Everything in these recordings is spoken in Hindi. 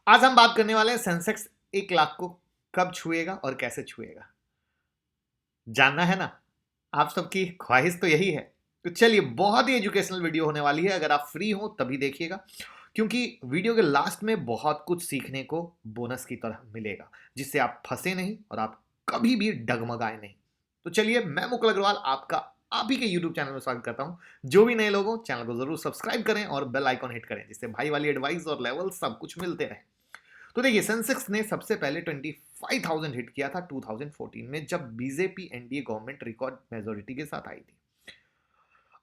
आज हम बात करने वाले हैं सेंसेक्स 1 लाख को कब छुएगा और कैसे छुएगा। जानना है ना? आप सबकी ख्वाहिश तो यही है। तो चलिए, बहुत ही एजुकेशनल वीडियो होने वाली है। अगर आप फ्री हो तभी देखिएगा, क्योंकि वीडियो के लास्ट में बहुत कुछ सीखने को बोनस की तरह मिलेगा, जिससे आप फंसे नहीं और आप कभी भी डगमगाए नहीं। तो चलिए, मैं मुकुल अग्रवाल आपका आप ही के यूट्यूब चैनल में स्वागत करता हूं। जो भी नए लोग हो, चैनल को जरूर सब्सक्राइब करें और बेल आइकॉन हिट करें, जिससे भाई वाली एडवाइस और लेवल सब कुछ मिलते रहे। तो देखिए, सेंसेक्स ने सबसे पहले 25,000 हिट किया था 2014 में, जब BJP NDA government record majority के साथ आई थी।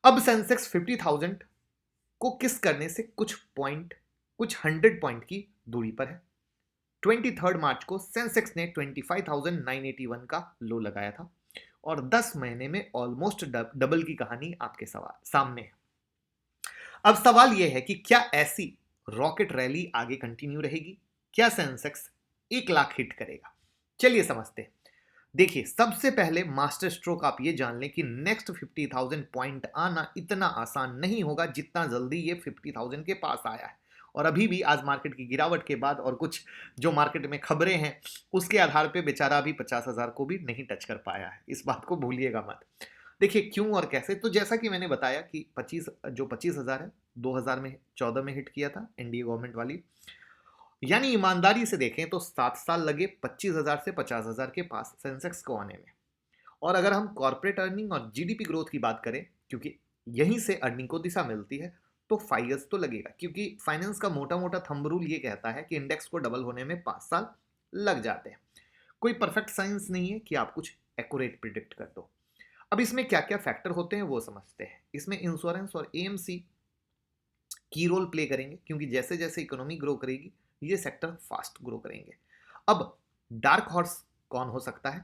अब सेंसेक्स 50,000 को किस करने से कुछ 100 पॉइंट की दूरी पर है। 23 मार्च को सेंसेक्स ने 25,981 का लो लगाया था और 10 महीने में ऑलमोस्ट डबल की कहानी आपके सामने है। अब सवाल यह है कि क्या ऐसी रॉकेट रैली आगे कंटिन्यू रहेगी? क्या सेंसेक्स 1 लाख हिट करेगा? चलिए समझते हैं। देखिए, सबसे पहले मास्टर स्ट्रोक आप ये जान लें कि नेक्स्ट 50,000 पॉइंट आना इतना आसान नहीं होगा जितना जल्दी ये 50,000 के पास आया है। और अभी भी आज मार्केट की गिरावट के बाद और कुछ जो मार्केट में खबरें हैं उसके आधार पे बेचारा अभी 50,000 को भी नहीं टच कर पाया है। इस बात को भूलिएगा मत। देखिए, क्यों और कैसे, तो जैसा कि मैंने बताया कि 25,000 है, 2014 में हिट किया था एनडीए गवर्नमेंट वाली। यानी ईमानदारी से देखें तो 7 साल लगे 25,000 से 50,000 के पास सेंसेक्स को आने में। और अगर हम कॉर्पोरेट अर्निंग और जीडीपी ग्रोथ की बात करें, क्योंकि यहीं से अर्निंग को दिशा मिलती है, तो 5 years तो लगेगा, क्योंकि फाइनेंस का मोटा मोटा थंब रूल ये कहता है कि इंडेक्स को डबल होने में 5 साल लग जाते हैं। कोई परफेक्ट साइंस नहीं है कि आप कुछ एक्यूरेट प्रिडिक्ट कर दो। अब इसमें क्या क्या फैक्टर होते हैं वो समझते हैं। इसमें इंश्योरेंस और एएमसी की रोल प्ले करेंगे, क्योंकि जैसे जैसे इकोनॉमी ग्रो करेगी ये सेक्टर फास्ट ग्रो करेंगे। अब डार्क हॉर्स कौन हो सकता है?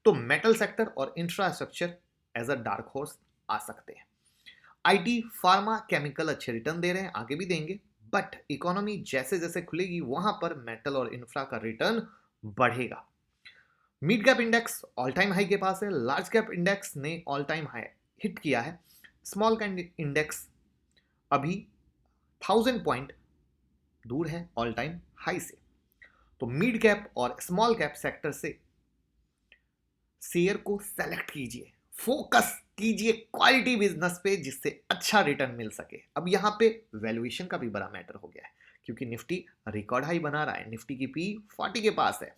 तो मेटल सेक्टर और infrastructure as a dark horse आ सकते हैं। आईटी, फार्मा, केमिकल अच्छे रिटर्न दे रहे हैं, आगे भी देंगे, बट इकोनॉमी जैसे जैसे खुलेगी वहां पर मेटल और इंफ्रा का रिटर्न बढ़ेगा। Mid cap index all time high के पास है, लार्ज कैप इंडेक्स ने ऑल टाइम हाई हिट किया है, स्मॉल कैप इंडेक्स अभी 1,000 पॉइंट दूर है ऑल टाइम हाई से। तो मिड कैप और स्मॉल कैप सेक्टर से शेयर को सेलेक्ट कीजिए, फोकस कीजिए क्वालिटी बिजनेस पे, जिससे अच्छा रिटर्न मिल सके। अब यहां पे वैल्यूएशन का भी बड़ा मैटर हो गया है, क्योंकि निफ्टी रिकॉर्ड हाई बना रहा है। निफ्टी की पी 40 के पास है।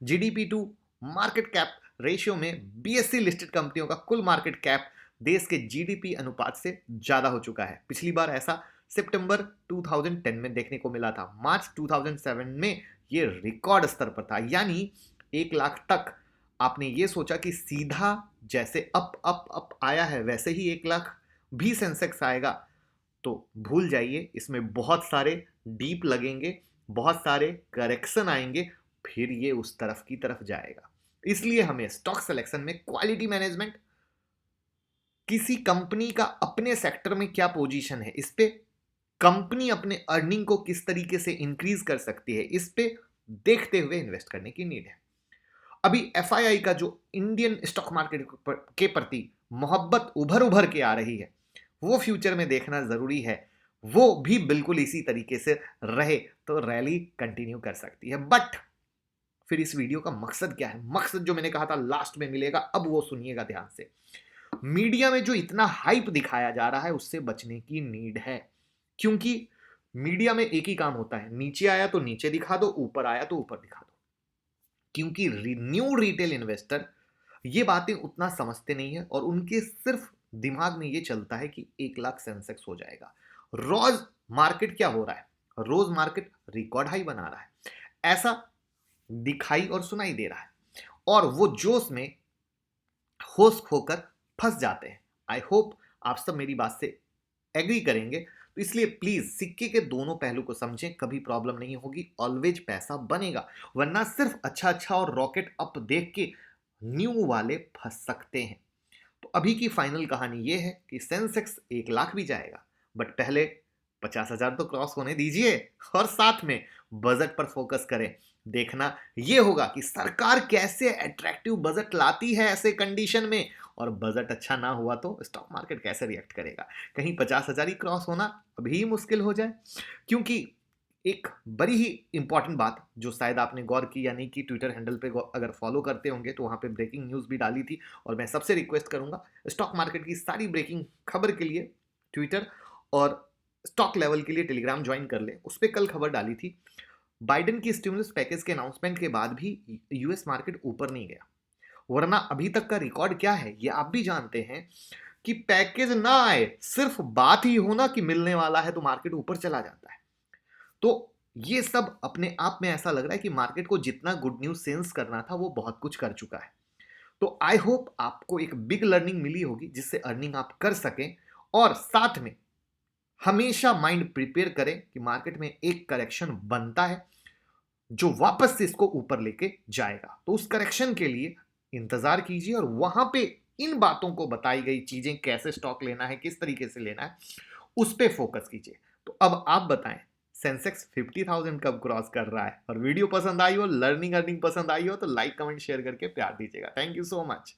GDP to market cap ratio में बीएससी लिस्टेड कंपनियों का कुल मार्केट कैप देश के जीडीपी अनुपात से ज्यादा हो चुका है। पिछली बार ऐसा सितंबर 2010 में देखने को मिला था। मार्च 2007 में ये रिकॉर्ड स्तर पर था। यानी 1 लाख तक आपने ये सोचा कि सीधा जैसे अप अप अप आया है वैसे ही 1 लाख भी सेंसेक्स आएगा, तो भूल जाइए। इसमें बहुत सारे डीप लगेंगे, बहुत सारे करेक्शन आएंगे, फिर ये उस तरफ की तरफ जाएगा। इसलिए हमें स्टॉक सिलेक्शन में क्वालिटी मैनेजमेंट, किसी कंपनी का अपने सेक्टर में क्या पोजीशन है, इस पे कंपनी अपने अर्निंग को किस तरीके से इंक्रीज कर सकती है, इस पे देखते हुए इन्वेस्ट करने की नीड है। अभी एफआईआई का जो इंडियन स्टॉक मार्केट के प्रति मोहब्बत उभर उभर के आ रही है, वो फ्यूचर में देखना जरूरी है। वो भी बिल्कुल इसी तरीके से रहे तो रैली कंटिन्यू कर सकती है। बट फिर इस वीडियो का मकसद क्या है? मकसद जो मैंने कहा था लास्ट में मिलेगा, अब वो सुनिएगा ध्यान से। मीडिया में जो इतना हाइप दिखाया जा रहा है उससे बचने की नीड है, क्योंकि मीडिया में एक ही काम होता है, नीचे आया तो नीचे दिखा दो, ऊपर आया तो ऊपर दिखा दो। क्योंकि न्यू रिटेल इन्वेस्टर ये बातें उतना समझते नहीं है और उनके सिर्फ दिमाग में ये चलता है कि 1 लाख सेंसेक्स हो जाएगा। रोज मार्केट क्या हो रहा है? रोज मार्केट रिकॉर्ड हाई बना रहा है, ऐसा दिखाई और सुनाई दे रहा है, और वो जोश में होश खोकर फंस जाते हैं। आई होप आप सब मेरी बात से एग्री करेंगे। तो इसलिए प्लीज सिक्के के दोनों पहलू को समझें, कभी प्रॉब्लम नहीं होगी, ऑलवेज पैसा बनेगा। वरना सिर्फ अच्छा अच्छा और रॉकेट अप देख के न्यू वाले फंस सकते हैं। तो अभी की फाइनल कहानी यह है कि सेंसेक्स 1 लाख भी जाएगा, बट पहले 50,000 तो क्रॉस होने दीजिए, और साथ में बजट पर फोकस करें। देखना यह होगा कि सरकार कैसे अट्रैक्टिव बजट लाती है ऐसे कंडीशन में, और बजट अच्छा ना हुआ तो स्टॉक मार्केट कैसे रिएक्ट करेगा। कहीं 50,000 ही क्रॉस होना अभी मुश्किल हो जाए, क्योंकि एक बड़ी ही इंपॉर्टेंट बात जो शायद आपने गौर की या नहीं की, ट्विटर हैंडल पे अगर फॉलो करते होंगे तो वहाँ पे ब्रेकिंग न्यूज़ भी डाली थी, और मैं सबसे रिक्वेस्ट करूँगा स्टॉक मार्केट की सारी ब्रेकिंग खबर के लिए ट्विटर और स्टॉक लेवल के लिए टेलीग्राम ज्वाइन कर ले। उस पर कल खबर डाली थी, बाइडेन की स्टिमुलस पैकेज के अनाउंसमेंट के बाद भी यूएस मार्केट ऊपर नहीं गया, वरना अभी तक का रिकॉर्ड क्या है ये आप भी जानते हैं कि पैकेज ना आए, सिर्फ बात ही होना कि मिलने वाला है तो मार्केट ऊपर चला जाता है। तो ये सब अपने आप में ऐसा लग रहा है कि मार्केट को जितना गुड न्यूज सेंस करना था वो बहुत कुछ कर चुका है। तो आई होप आपको एक बिग लर्निंग मिली होगी जिससे अर्निंग आप कर सकें, और साथ में हमेशा माइंड प्रिपेयर करें कि मार्केट में एक करेक्शन बनता है जो वापस से इसको ऊपर लेके जाएगा। तो उस करेक्शन के लिए इंतजार कीजिए, और वहां पे इन बातों को बताई गई चीजें, कैसे स्टॉक लेना है, किस तरीके से लेना है, उस पे फोकस कीजिए। तो अब आप बताएं सेंसेक्स 50,000 कब क्रॉस कर रहा है? और वीडियो पसंद आई हो, लर्निंग अर्निंग पसंद आई हो तो लाइक कमेंट शेयर करके प्यार दीजिएगा। Thank you so much.